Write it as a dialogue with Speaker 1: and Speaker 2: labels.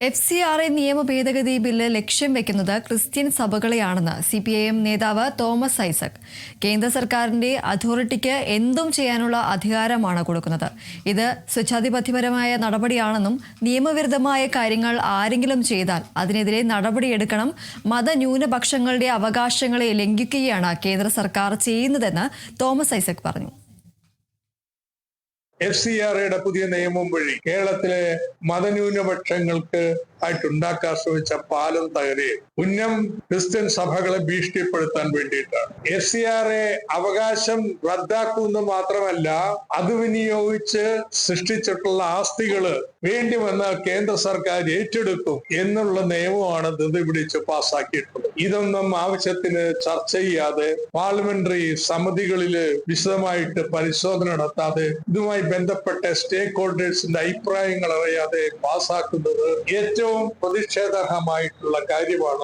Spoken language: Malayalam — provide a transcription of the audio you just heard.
Speaker 1: FCRA നിയമ ഭേദഗതി ബില്ല് ലക്ഷ്യം വെക്കുന്നത് ക്രിസ്ത്യൻ സഭകളെയാണെന്ന് CPIM നേതാവ് തോമസ് ഐസക്. കേന്ദ്ര സർക്കാരിന്റെ അതോറിറ്റിക്ക് എന്തും ചെയ്യാനുള്ള അധികാരമാണ് കൊടുക്കുന്നത്. ഇത് സ്വച്ഛാധിപത്യപരമായ നടപടിയാണെന്നും നിയമവിരുദ്ധമായ കാര്യങ്ങൾ ആരെങ്കിലും ചെയ്താൽ അതിനെതിരെ നടപടിയെടുക്കണം. മതന്യൂനപക്ഷങ്ങളുടെ അവകാശങ്ങളെ ലംഘിക്കുകയാണ് കേന്ദ്ര സർക്കാർ ചെയ്യുന്നതെന്ന് തോമസ് ഐസക് പറഞ്ഞു.
Speaker 2: FCRAയുടെ പുതിയ നിയമം വഴി കേരളത്തിലെ മതന്യൂനപക്ഷങ്ങൾക്ക് ആയിട്ടുണ്ടാക്കാൻ ശ്രമിച്ച പാലം തകരുകയും ഉന്നം ക്രിസ്ത്യൻ സഭകളെ ഭീഷണിപ്പെടുത്താൻ വേണ്ടിയിട്ടാണ്. FCRA അവകാശം റദ്ദാക്കുമെന്ന് മാത്രമല്ല, അത് വിനിയോഗിച്ച് സൃഷ്ടിച്ചിട്ടുള്ള ആസ്തികള് വേണ്ടി വന്നാൽ കേന്ദ്ര സർക്കാർ ഏറ്റെടുക്കും എന്നുള്ള നിയമമാണ് ധൃതി പിടിച്ച് പാസ്സാക്കിയിട്ടുള്ളത്. ഇതൊന്നും ആവശ്യത്തിന് ചർച്ച ചെയ്യാതെ പാർലമെന്ററി സമിതികളില് വിശദമായിട്ട് പരിശോധന നടത്താതെ ഇതുമായി ബന്ധപ്പെട്ട സ്റ്റേക്ക് ഹോൾഡേഴ്സിന്റെ അഭിപ്രായങ്ങൾ അറിയാതെ പാസ്സാക്കുന്നത് ഏറ്റവും പ്രതിഷേധാർഹമായിട്ടുള്ള കാര്യമാണ്.